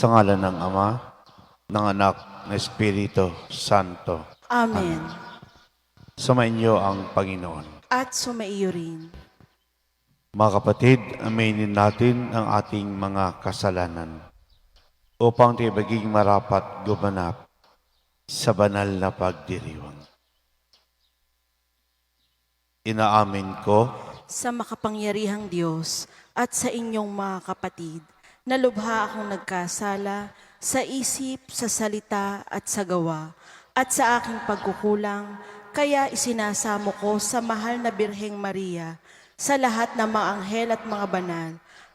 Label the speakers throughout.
Speaker 1: Sa ngalan ng Ama, ng Anak, ng Espiritu Santo.
Speaker 2: Amen.
Speaker 1: Sumainyo ang Panginoon.
Speaker 2: At sumaiyo rin.
Speaker 1: Mga kapatid, aminin natin ang ating mga kasalanan upang tayo maging marapat gumanap sa banal na pagdiriwang. Inaamin ko
Speaker 2: Sa makapangyarihang Diyos at sa inyong mga kapatid, na lubha akong nagkasala sa isip, sa salita at sa gawa, at sa aking pagkukulang, kaya isinasamo ko sa mahal na Birheng Maria, sa lahat ng mga anghel at mga banal,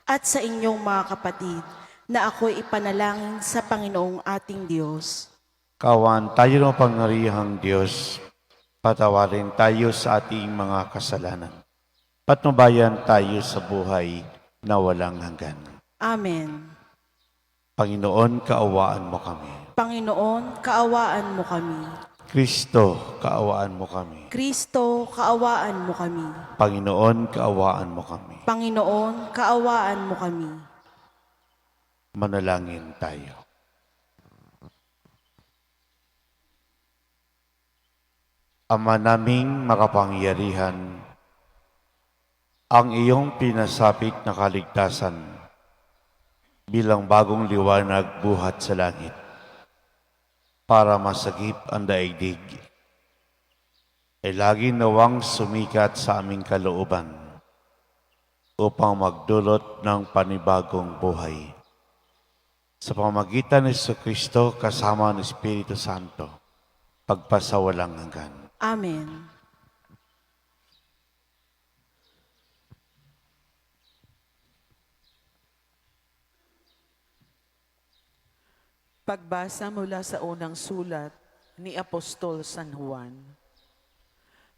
Speaker 2: at sa inyong mga kapatid, na ako'y ipanalangin sa Panginoong ating Diyos.
Speaker 1: kawan tayo ng pangyarihang Diyos, patawarin tayo sa ating mga kasalanan. Patnubayan tayo sa buhay na walang hanggan.
Speaker 2: Amen.
Speaker 1: Panginoon, kaawaan mo kami.
Speaker 2: Panginoon, kaawaan mo kami.
Speaker 1: Kristo, kaawaan mo kami.
Speaker 2: Kristo, kaawaan mo kami.
Speaker 1: Panginoon, kaawaan mo kami.
Speaker 2: Panginoon, kaawaan mo kami.
Speaker 1: Manalangin tayo. Ama naming makapangyarihan, ang iyong pinasapit na kaligtasan bilang bagong liwanag buhat sa langit para masagip ang daigdig ay lagi nawang sumikat sa aming kalooban upang magdulot ng panibagong buhay. Sa pamamagitan ni Jesucristo kasama ng Espiritu Santo, pagpasawalang hanggan.
Speaker 2: Amen.
Speaker 3: Pagbasa mula sa unang sulat ni Apostol San Juan.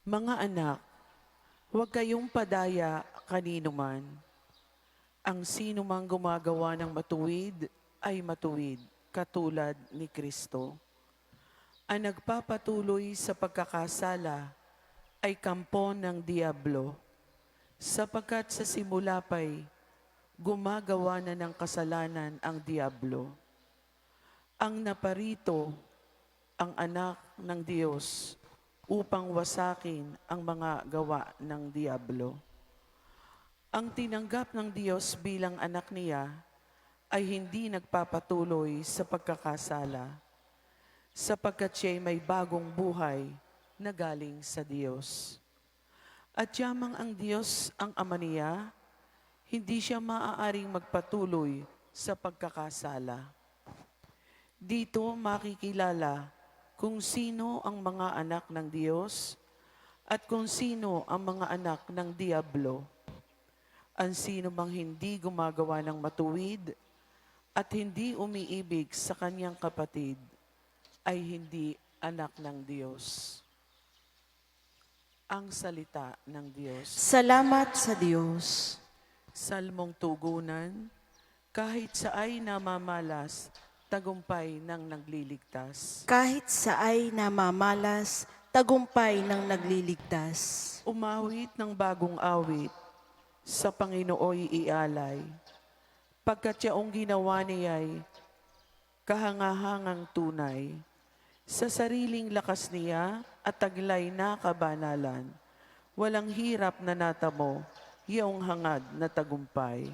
Speaker 3: Mga anak, huwag kayong padaya kanino man. Ang sino mang gumagawa ng matuwid ay matuwid, katulad ni Kristo. Ang nagpapatuloy sa pagkakasala ay kampo ng Diablo, sapagkat sa simula pa'y gumagawa na ng kasalanan ang Diablo. Ang naparito, ang anak ng Diyos, upang wasakin ang mga gawa ng Diablo. Ang tinanggap ng Diyos bilang anak niya ay hindi nagpapatuloy sa pagkakasala, sapagkat siya'y may bagong buhay na galing sa Diyos. At yamang ang Diyos ang ama niya, hindi siya maaaring magpatuloy sa pagkakasala. Dito makikilala kung sino ang mga anak ng Diyos at kung sino ang mga anak ng Diablo. Ang sino mang hindi gumagawa ng matuwid at hindi umiibig sa kanyang kapatid ay hindi anak ng Diyos. Ang salita ng Diyos.
Speaker 2: Salamat sa Diyos.
Speaker 3: Salmong tugunan, kahit sa ay namamalas, tagumpay ng nagliligtas.
Speaker 2: Kahit sa ay namamalas, tagumpay ng nagliligtas.
Speaker 3: Umawit ng bagong awit, sa Panginooy ialay. Pagkat yaong ginawa niya'y kahangahangang tunay, sa sariling lakas niya at taglay na kabanalan, walang hirap na natamo, yaong hangad na tagumpay.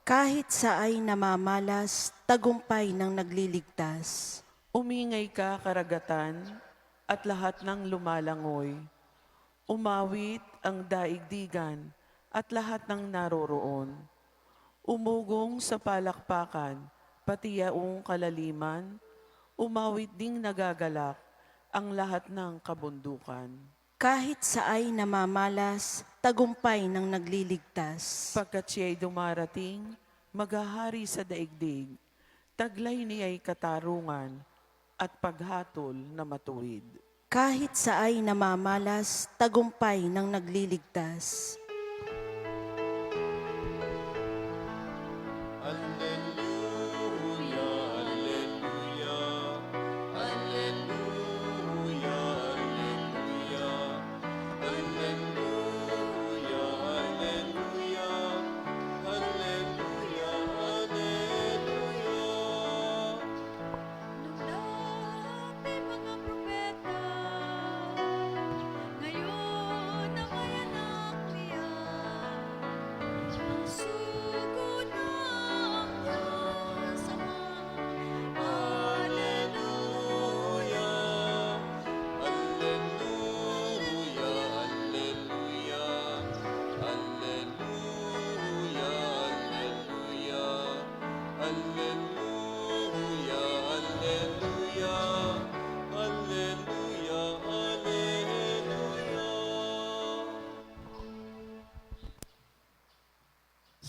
Speaker 2: Kahit sa ay namamalas, tagumpay ng nagliligtas.
Speaker 3: Umingay ka, karagatan, at lahat ng lumalangoy. Umawit ang daigdigan at lahat ng naroroon. Umugong sa palakpakan, pati yaong kalaliman. Umawit ding nagagalak ang lahat ng kabundukan.
Speaker 2: Kahit sa ay namamalas, tagumpay ng nagliligtas.
Speaker 3: Pagkat siya'y dumarating, maghahari sa daigdig, taglay niya'y katarungan at paghatol na matuwid.
Speaker 2: Kahit sa ay namamalas, tagumpay ng nagliligtas.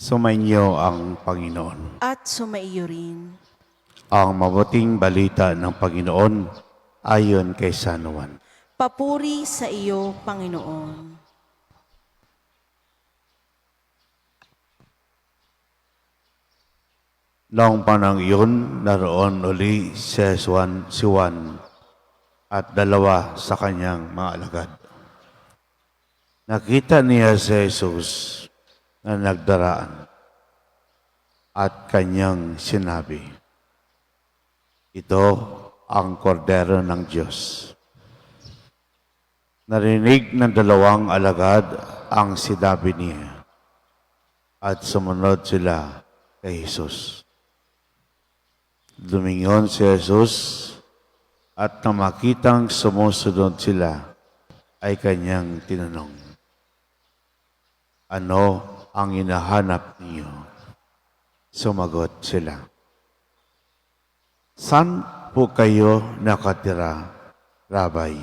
Speaker 1: Sumainyo ang Panginoon.
Speaker 2: at sumaiyo rin.
Speaker 1: Ang mabuting balita ng Panginoon ayon kay San Juan.
Speaker 2: Papuri sa iyo, Panginoon.
Speaker 1: Noong panahon iyon, naroon uli si Juan at dalawa sa kanyang mga alagad. Nakita niya si Jesus na nagdaraan at kanyang sinabi, "Ito ang kordero ng Diyos." Narinig ng dalawang alagad ang sinabi niya at sumunod sila kay Jesus. Lumingon si Jesus at nang makitang sumusunod sila ay kanyang tinanong, "Ano ang hinahanap niyo?" Sumagot sila, "Saan po kayo nakatira, Rabay?"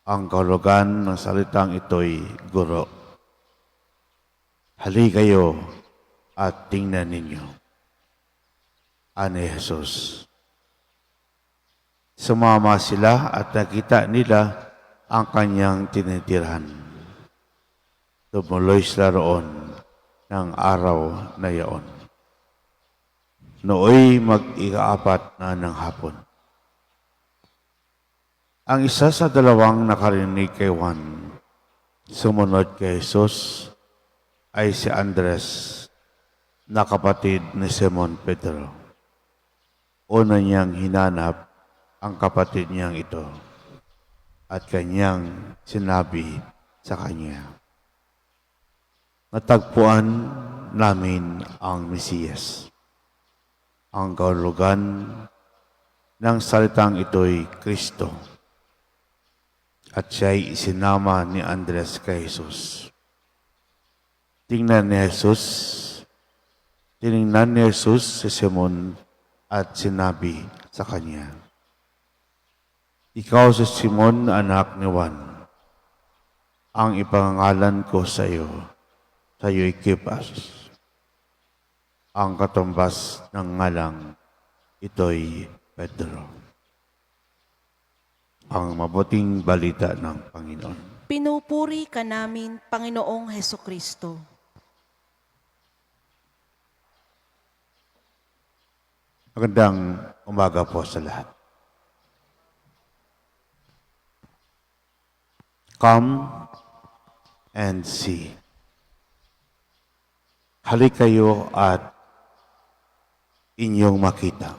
Speaker 1: Ang kahulugan ng salitang ito'y guro. "Hali kayo at tingnan ninyo," ani Jesus. Sumama sila at nakita nila ang kanyang tinitirhan. Tumuloy sila roon ng araw na iyon. Nooy mag-ikaapat na ng hapon. Ang isa sa dalawang nakarinig kay Juan, sumunod kay Jesus, ay si Andres, na kapatid ni Simon Pedro. Una niyang hinanap ang kapatid niyang ito at kanyang sinabi sa kanya, "Natagpuan namin ang Mesiyas." Ang kahulugan ng salitang ito'y Kristo at siya'y isinama ni Andres kay Jesus. Tiningnan ni Jesus si Simon at sinabi sa kanya, "Ikaw si Simon, anak ni Juan. Ang ipangalan ko sa iyo Kepas." Ang katumbas ng ngalang ito'y Pedro. Ang mabuting balita ng Panginoon.
Speaker 2: Pinupuri ka namin, Panginoong Hesukristo.
Speaker 1: Magandang umaga po sa lahat. Come and see. Halik kayo at inyong makita.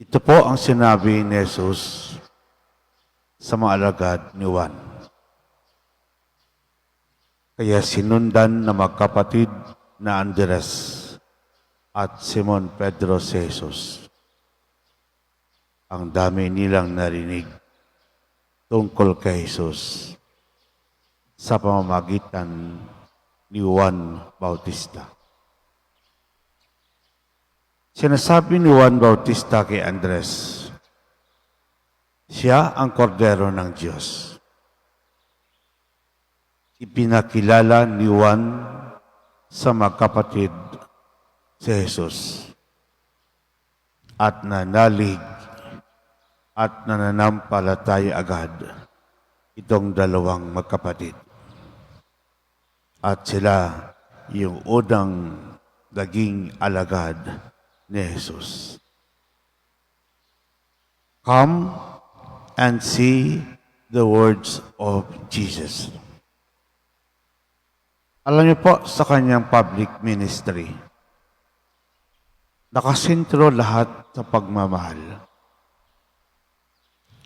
Speaker 1: Ito po ang sinabi ni Jesus sa mga alagad ni Juan. Kaya sinundan na magkapatid na Andres at Simon Pedro si Jesus. Ang dami nilang narinig tungkol kay Jesus sa pamamagitan ni Juan Bautista. Sinasabi ni Juan Bautista kay Andres, siya ang kordero ng Diyos. Ipinakilala ni Juan sa magkapatid si Jesus at nanalig at nananampalataya agad itong dalawang magkapatid. At sila yung unang naging alagad ni Jesus. Come and see the words of Jesus. Alam niyo po, sa kanyang public ministry, nakasentro lahat sa pagmamahal.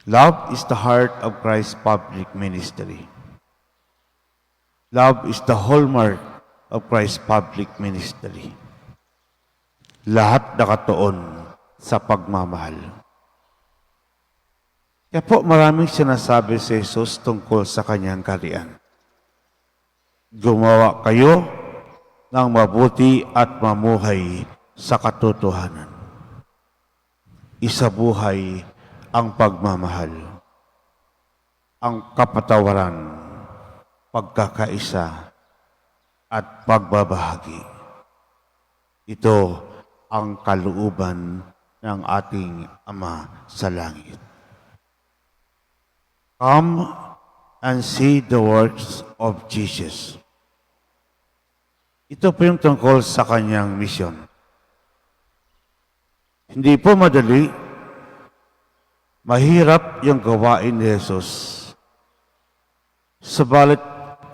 Speaker 1: Love is the heart of Christ's public ministry. Love is the hallmark of Christ's public ministry. Lahat nakatuon sa pagmamahal. Kaya po maraming sinasabi si Jesus tungkol sa kanyang kaharian. Gumawa kayo ng mabuti at mamuhay sa katotohanan. Isabuhay ang pagmamahal, ang kapatawaran, pagkakaisa at pagbabahagi. Ito ang kalooban ng ating Ama sa langit. Come and see the works of Jesus. Ito po yung tungkol sa kanyang misyon. Hindi po madali, mahirap yung gawain ni Jesus. Sabalit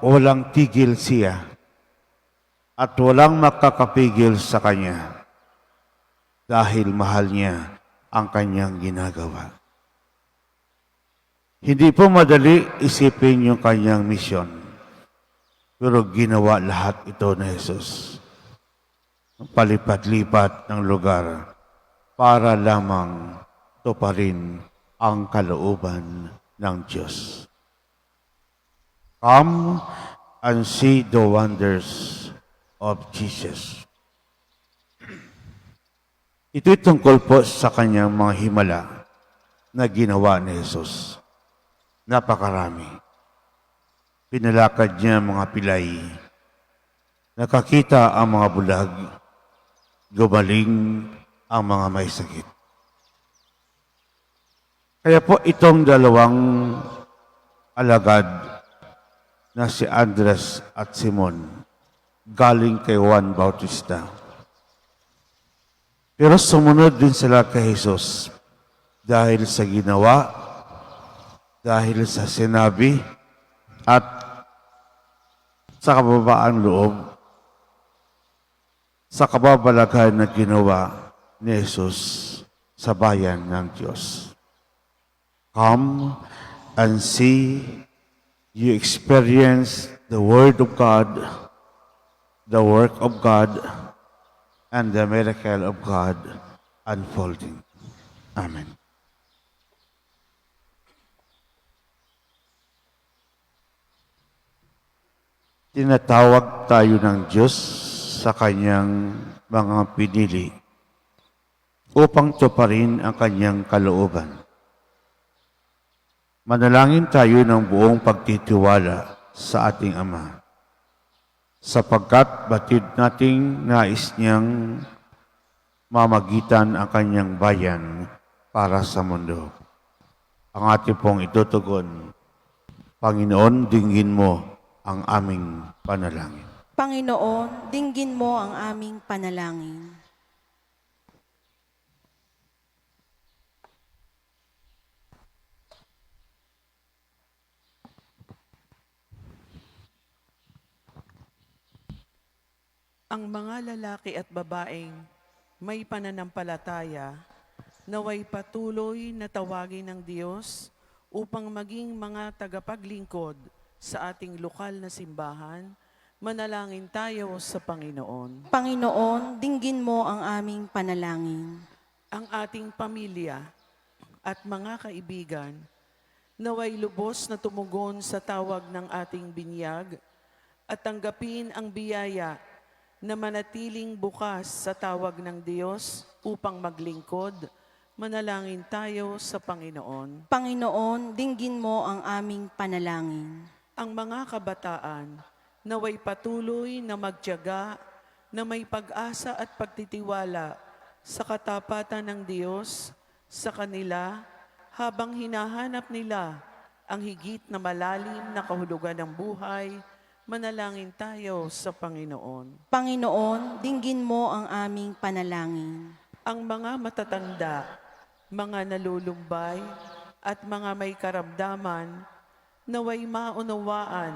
Speaker 1: walang tigil siya at walang makakapigil sa kanya dahil mahal niya ang kanyang ginagawa. Hindi po madali isipin yung kanyang misyon, pero ginawa lahat ito ni Jesus. Palipat-lipat ng lugar para lamang tuparin ang kalooban ng Diyos. Come and see the wonders of Jesus. Ito'y tungkol po sa kanyang mga himala na ginawa ni Jesus. Napakarami. Pinalakad niya mga pilay. Nakakita ang mga bulag. Gumaling ang mga may sakit. Kaya po itong dalawang alagad na si Andres at Simon galing kay Juan Bautista. Pero sumunod din sila kay Jesus dahil sa ginawa, dahil sa sinabi, at sa kababaang loob, sa kababalaghan na ginawa ni Jesus sa bayan ng Diyos. Come and see, you experience the Word of God, the work of God, and the miracle of God unfolding. Amen. Tinatawag tayo ng Diyos sa kanyang mga pinili upang tuparin ang kanyang kalooban. Manalangin tayo ng buong pagtitiwala sa ating Ama, sapagkat batid nating nais niyang mamagitan ang kanyang bayan para sa mundo. Ang ating pong itutugon, Panginoon, dinggin mo ang aming panalangin.
Speaker 2: Panginoon, dinggin mo ang aming panalangin.
Speaker 3: Ang mga lalaki at babaeng may pananampalataya naway patuloy na tawagin ng Diyos upang maging mga tagapaglingkod sa ating lokal na simbahan. Manalangin tayo sa Panginoon.
Speaker 2: Panginoon, dinggin mo ang aming panalangin.
Speaker 3: Ang ating pamilya at mga kaibigan naway lubos na tumugon sa tawag ng ating binyag at tanggapin ang biyaya na manatiling bukas sa tawag ng Diyos upang maglingkod. Manalangin tayo sa Panginoon.
Speaker 2: Panginoon, dinggin mo ang aming panalangin.
Speaker 3: Ang mga kabataan naway patuloy na magtiyaga na may pag-asa at pagtitiwala sa katapatan ng Diyos sa kanila habang hinahanap nila ang higit na malalim na kahulugan ng buhay. Manalangin tayo sa Panginoon.
Speaker 2: Panginoon, dinggin mo ang aming panalangin.
Speaker 3: Ang mga matatanda, mga nalulumbay, at mga may karamdaman, naway maunawaan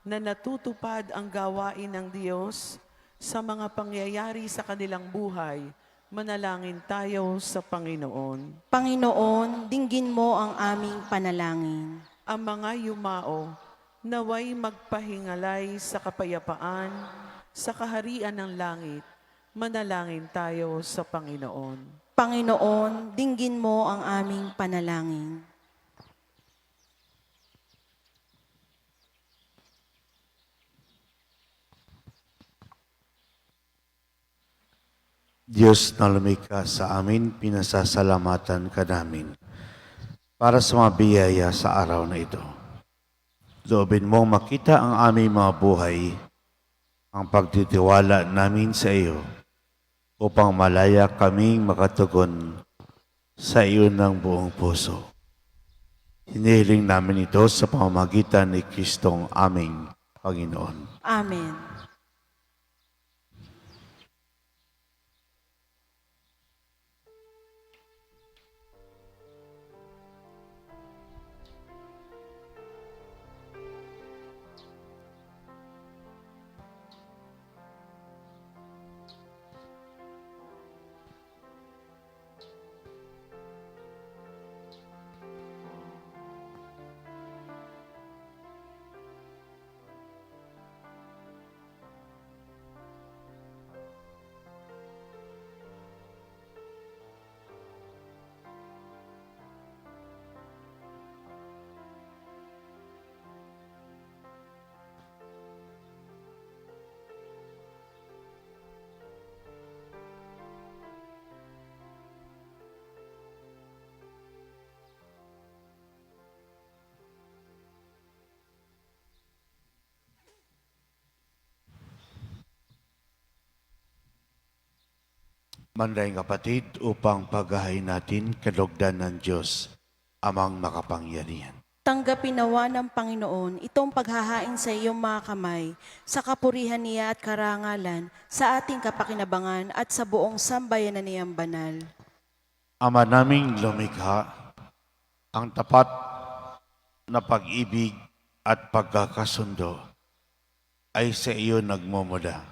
Speaker 3: na natutupad ang gawain ng Diyos sa mga pangyayari sa kanilang buhay. Manalangin tayo sa Panginoon.
Speaker 2: Panginoon, dinggin mo ang aming panalangin.
Speaker 3: Ang mga yumao, naway magpahingalay sa kapayapaan, sa kaharian ng langit. Manalangin tayo sa Panginoon.
Speaker 2: Panginoon, dinggin mo ang aming panalangin.
Speaker 1: Diyos na lumikha sa amin, pinasasalamatan ka namin para sa mga biyaya sa araw na ito. Loobin mong makita ang aming mga buhay, ang pagtitiwala namin sa iyo, upang malaya kaming makatugon sa iyo ng buong puso. Hinihiling namin ito sa pamamagitan ni Kristong aming Panginoon.
Speaker 2: Amen.
Speaker 1: Mandaing kapatid, upang paghahain natin kalugdan ng Diyos, amang makapangyarihan.
Speaker 2: Tanggapin nawa ng Panginoon itong paghahain sa iyong mga kamay, sa kapurihan niya at karangalan, sa ating kapakinabangan at sa buong sambayanan niyang banal.
Speaker 1: Ama naming lumikha, ang tapat na pag-ibig at pagkakasundo ay sa iyo nagmumula.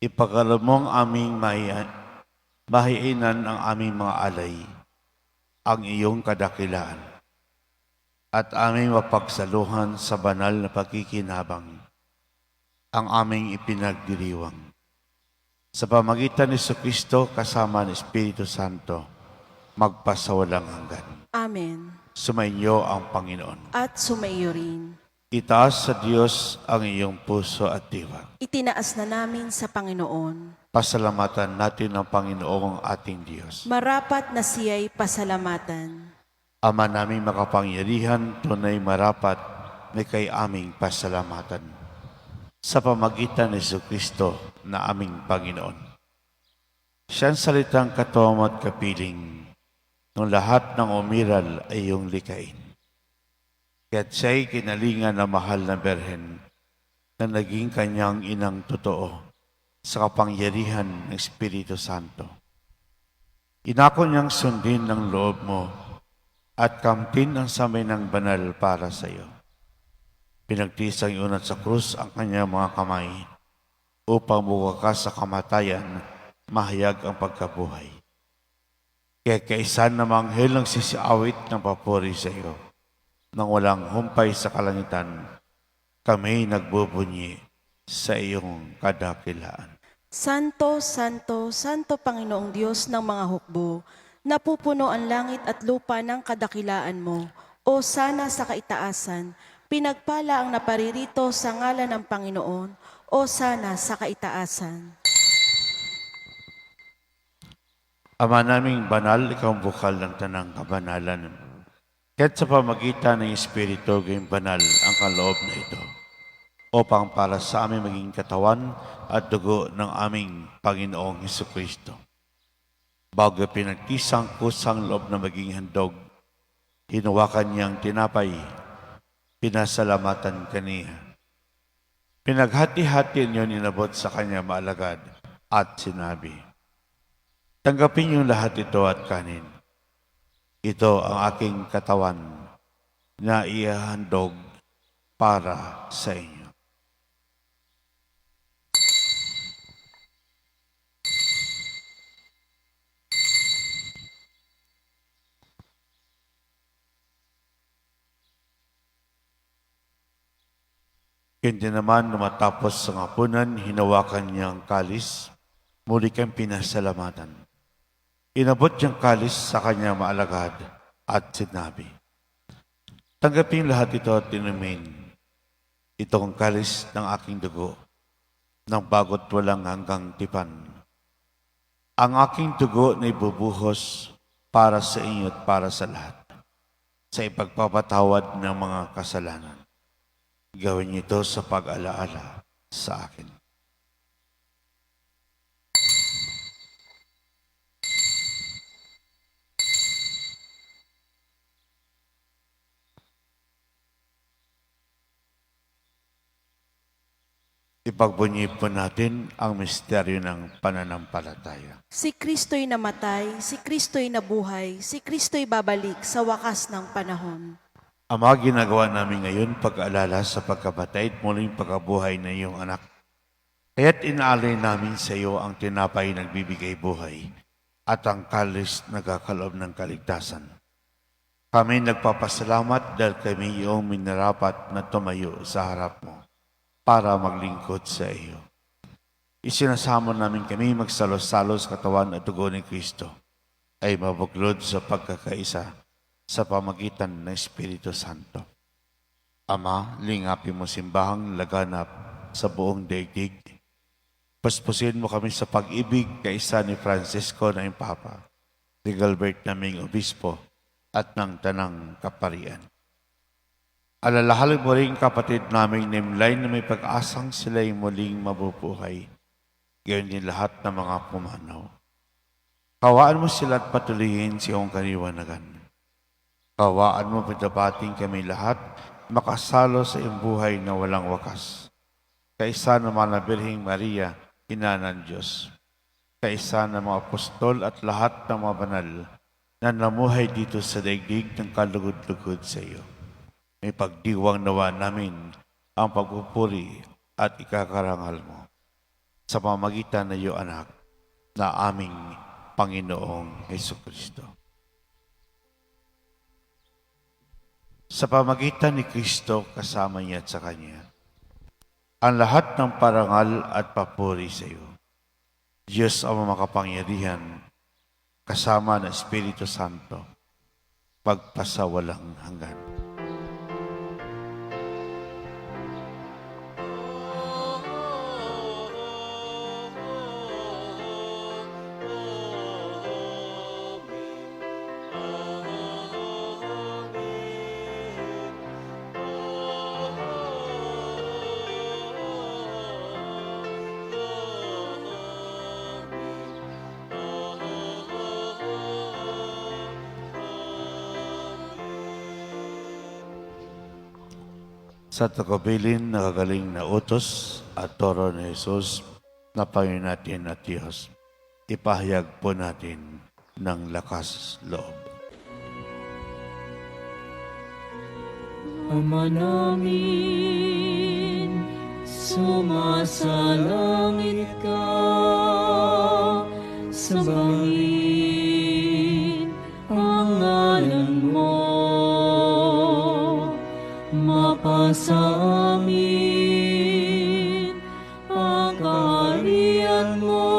Speaker 1: Ipagalan mong aming mahiinan ang aming mga alay, ang iyong kadakilaan, at aming mapagsaluhan sa banal na pagkikinabang, ang aming ipinagdiriwang. Sa pamagitan ni Kristo kasama ng Espiritu Santo, magpasawalang hanggan.
Speaker 2: Amen.
Speaker 1: Sumainyo ang Panginoon.
Speaker 2: At sumaiyo rin.
Speaker 1: Itaas sa Diyos ang iyong puso at diwa.
Speaker 2: Itinaas na namin sa Panginoon.
Speaker 1: Pasalamatan natin ang Panginoong ating Diyos.
Speaker 2: Marapat na siya'y pasalamatan.
Speaker 1: Ama naming makapangyarihan, tunay marapat na kay aming pasalamatan. Sa pamagitan ni Kristo na aming Panginoon. Siyang salitang katuwang at kapiling, nung lahat ng umiral ay iyong likain. Kaya't siya'y kinalingan na mahal na berhen na naging kanyang inang totoo sa kapangyarihan ng Espiritu Santo. Inako niyang sundin ng loob mo at kamtin ang samay ng banal para sa iyo. Pinagtisang iunat sa krus ang kanyang mga kamay upang buwakas sa kamatayan, mahayag ang pagkabuhay. Kaya kaisan namang anghel ang sisiawit ng papuri sa iyo. Nang walang humpay sa kalangitan, kami nagbubunyi sa iyong kadakilaan.
Speaker 2: Santo, Santo, Santo Panginoong Diyos ng mga hukbo, napupuno ang langit at lupa ng kadakilaan mo. O sana sa kaitaasan, pinagpala ang naparirito sa ngalan ng Panginoon. O sana sa kaitaasan.
Speaker 1: Ama naming banal, ikaw ang bukal ng tanang kabanalan. Kaya't sa pamagitan ng Espiritu, gayong banal ang kaloob na ito, upang para sa aming maging katawan at dugo ng aming Panginoong Hesukristo. Bago pinagtisang kusang loob na maging handog, hinawakan niyang tinapay, pinasalamatan kaniya. Pinaghati-hati niyon inabot sa kanya maalagad at sinabi, tanggapin niyo lahat ito at kanin. Ito ang aking katawan na ihahandog para sa inyo. Hindi naman matapos sa hapunan, hinawakan niyang kalis, muli kang pinasalamatan. Inabot niyang kalis sa kanya maalagad at sinabi, tanggapin lahat ito at inumin. Ito ang kalis ng aking dugo, ng bagot walang hanggang tipan. Ang aking dugo na ibubuhos para sa inyo at para sa lahat, sa ipagpapatawad ng mga kasalanan. Gawin niyo ito sa pag-alaala sa akin. Ipagbunyi po natin ang misteryo ng pananampalataya.
Speaker 2: Si Kristo'y namatay, si Kristo'y nabuhay, si Kristo'y babalik sa wakas ng panahon.
Speaker 1: Ama, ginagawa namin ngayon pag-alala sa pagkabatay at muling pagkabuhay ng iyong anak. Kaya't inaalay namin sa iyo ang tinapay nagbibigay buhay at ang kalis nagkakaloob ng kaligtasan. Kami nagpapasalamat dahil kami iyong minarapat na tumayo sa harap mo para maglingkod sa iyo. Isinasama namin kami magsalo-salo sa katawan at dugo ni Kristo ay mabuklod sa pagkakaisa sa pamagitan ng Espiritu Santo. Ama, lingapin mo simbahang laganap sa buong daigdig. Paspusin mo kami sa pag-ibig kaisa ni Francisco na Papa, ni Gilbert naming Obispo at ng Tanang Kaparian. Alalahanin mo rin kapatid naming Nimlay na may pag-asang sila'y muling mabubuhay. Gayon din lahat ng mga pumanaw. Kawaan mo sila at patuloyin sa iyong kaliwanagan. Kawaan mo pitapating kami lahat makasalo sa iyong buhay na walang wakas. Kaisa naman na Birheng Maria, Ina ng Diyos. Kaisa ng mga apostol at lahat ng mga banal na namuhay dito sa daigdig ng kalugod-lugod sa iyo. May pagdiwang nawa namin ang pagpupuri at ikakarangal mo sa pamagitan ng iyong anak na aming Panginoong Hesukristo. Sa pamagitan ni Kristo kasama niya at sa Kanya, ang lahat ng parangal at papuri sa iyo. Diyos ang makapangyarihan, kasama ng Espiritu Santo, pagpasawalang hanggan. Sa tagubilin nakagaling na utos at toro ni Jesus na Panginoon natin at Diyos, ipahayag po natin ng lakas loob.
Speaker 4: Ama namin, sumasalangit ka, sambahin ang ngalan mo, mapasa amin ang kaharian mo,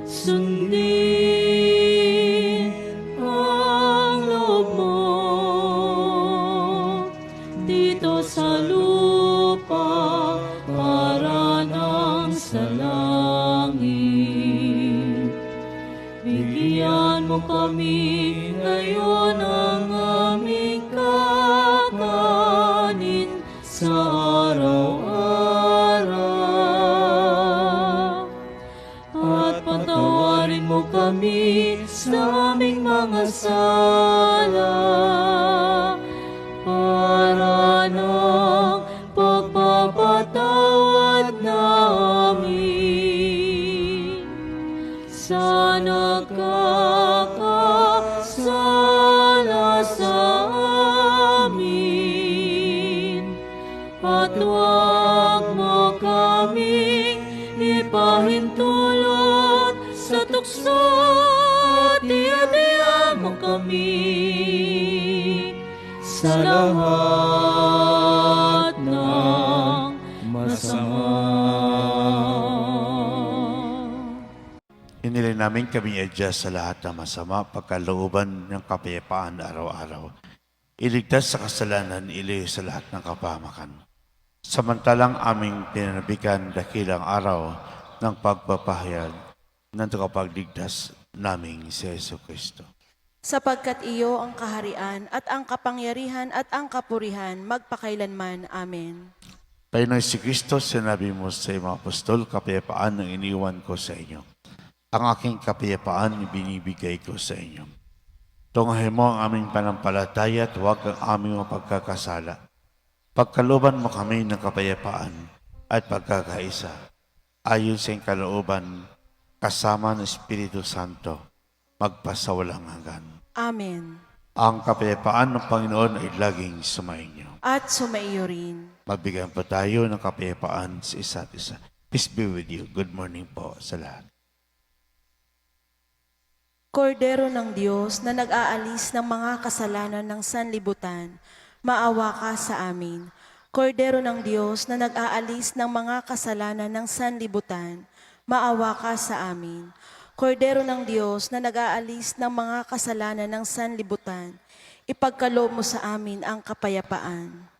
Speaker 4: sundin ang loob mo dito sa lupa para nang sa langit. Bigyan mo kami ngayon ang aming kakanin sa araw-araw. At patawarin mo kami sa aming mga sala para ng pagpapatawad namin sa nagkakasala sa amin. At huwag mo kaming ipahintulot sa tukso at iadya mo kami sa lahat ng masama.
Speaker 1: Hinilin namin kami adjust sa lahat ng masama, pagkalooban ng kapayapaan araw-araw. Iligtas sa kasalanan, iliyo sa lahat ng kapahamakan. Samantalang aming tinanabikan dakilang araw ng pagpapahayag ng tagapagligtas naming si Jesu Kristo.
Speaker 2: sapagkat iyo ang kaharian at ang kapangyarihan at ang kapurihan magpakailanman. Amen.
Speaker 1: Panginoon si Kristo, sinabi mo sa mga apostol, kapayapaan ang iniwan ko sa inyo. Ang aking kapayapaan binibigay ko sa inyo. Tunghayin mo ang aming panampalataya at huwag ang aming mga pagkakasala. Pagkalooban mo kami ng kapayapaan at pagkakaisa, ayon sa iyong kalooban, kasama ng Espiritu Santo, magpasawalang hanggan.
Speaker 2: Amen.
Speaker 1: Ang kapayapaan ng Panginoon ay laging sumainyo.
Speaker 2: At sumaiyo rin.
Speaker 1: Magbigyan po tayo ng kapayapaan sa isa't isa. Peace be with you. Good morning po sa lahat.
Speaker 2: Kordero ng Diyos na nag-aalis ng mga kasalanan ng sanlibutan, maawa ka sa amin. Kordero ng Diyos na nag-aalis ng mga kasalanan ng sanlibutan, maawa ka sa amin. Kordero ng Diyos na nag-aalis ng mga kasalanan ng sanlibutan, ipagkaloob mo sa amin ang kapayapaan.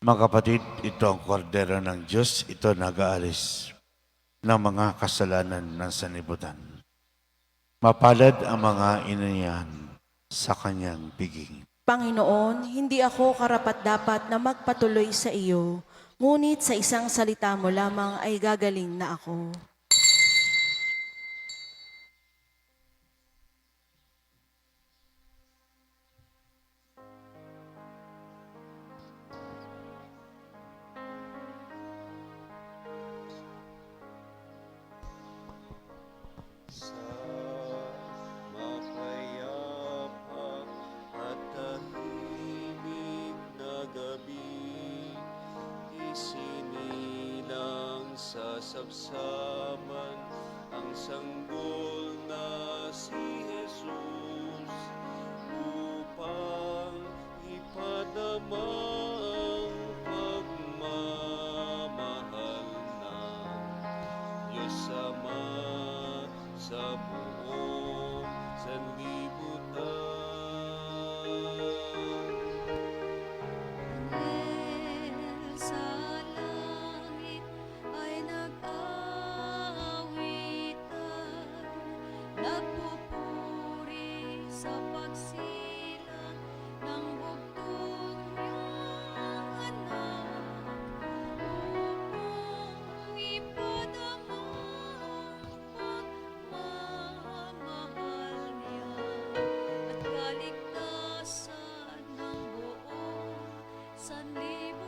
Speaker 1: Mga kapatid, ito ang kordero ng Diyos, ito nag-aalis ng mga kasalanan ng sanlibutan. Mapalad ang mga inayan sa kanyang piging.
Speaker 2: Panginoon, hindi ako karapat-dapat na magpatuloy sa iyo, ngunit sa isang salita mo lamang ay gagaling na ako.
Speaker 5: Mapayapa at tahimik na gabi, isinilang sa sabsaman ang sanggol na si Jesus upang ipadama ang pagmamahal ng Diyos Ama sa buong sanlibutan.
Speaker 4: Anghel sa langit ay nag-aawitan, nagpupuri sa pagsilang ng bugtong niyang anak, upang ipadama ang pagmamahal niya at kaligtasan ng buong sanlibutan.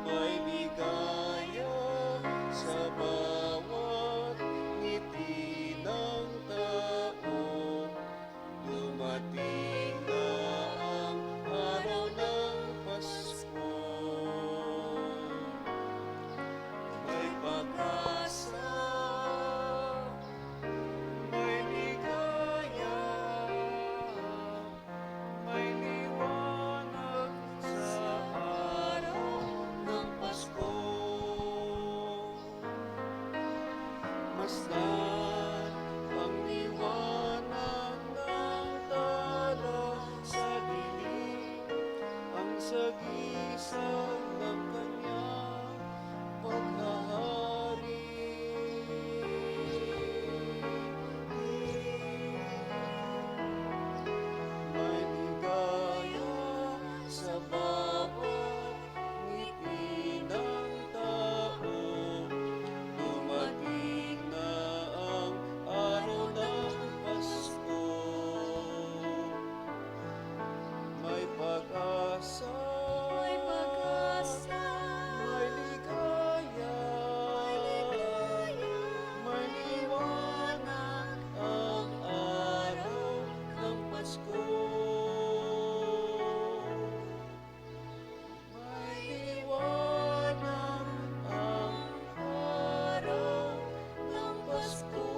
Speaker 5: May ligaya sa bawat ngiti ng tao. Dumating na ang araw ng Pasko. May pag-asa, may ligaya, may liwanag sa araw ng Pasko. Masdan ang liwanag ng tala sa dilim, ang sagisag ng kanyang paghahari. May ligaya sa bawat ngiti ng tao. Dumating na ang araw ng Pasko. May pag-asa,
Speaker 4: May pag-asa,
Speaker 5: may ligaya, may liwanag ang araw ng Pasko. May liwanag ang araw ng Pasko.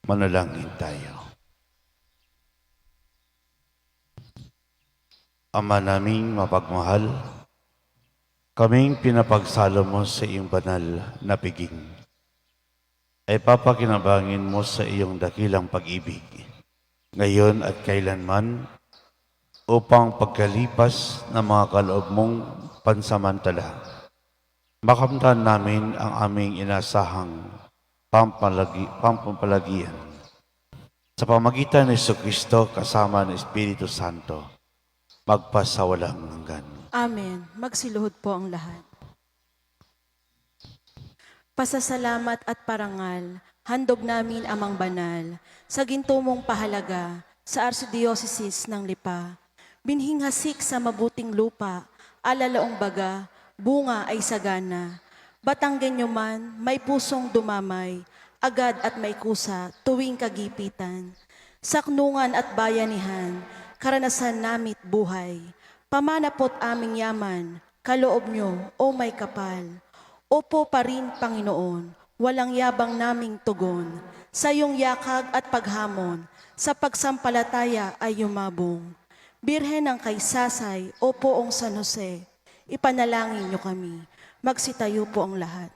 Speaker 1: Manalangin tayo. Ama naming mapagmahal, kaming pinapagsalo mo sa iyong banal na piging, ay papakinabangin mo sa iyong dakilang pag-ibig, ngayon at kailanman, upang pagkalipas ng mga kaloob mong pansamantala, makamtan namin ang aming inasahang pampapalagian. Sa pamagitan ni Jesucristo kasama ng Espiritu Santo, magpasawalang hanggan.
Speaker 2: Amen. Magsiluhod po ang lahat. Pasasalamat at parangal, handog namin amang banal, sa ginto mong pahalaga, sa Archdiocese ng Lipa. Binhing hasik sa mabuting lupa, alalaong baga, bunga ay sagana. Batanggenyo man, may pusong dumamay, agad at may kusa, tuwing kagipitan. Saknungan at bayanihan, karanasan namit buhay. Pamanapot aming yaman, kaloob nyo, o may kapal. Opo pa rin, Panginoon, walang yabang naming tugon. Sa iyong yakag at paghamon, sa pagsampalataya ay yumabong. Birhen ng kaysasay, o poong San Jose, ipanalangin nyo kami. Magsitayo po ang lahat.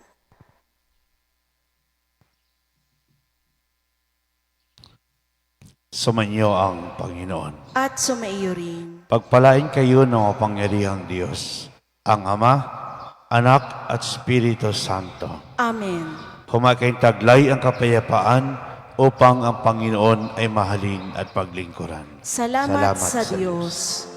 Speaker 1: Sumainyo ang Panginoon.
Speaker 2: At sumaiyo rin.
Speaker 1: Pagpalain kayo ng mapangyarihang Diyos, ang Ama, Anak at Espiritu Santo.
Speaker 2: Amen.
Speaker 1: Humakayong taglay ang kapayapaan upang ang Panginoon ay mahalin at paglingkuran.
Speaker 2: Salamat sa Diyos.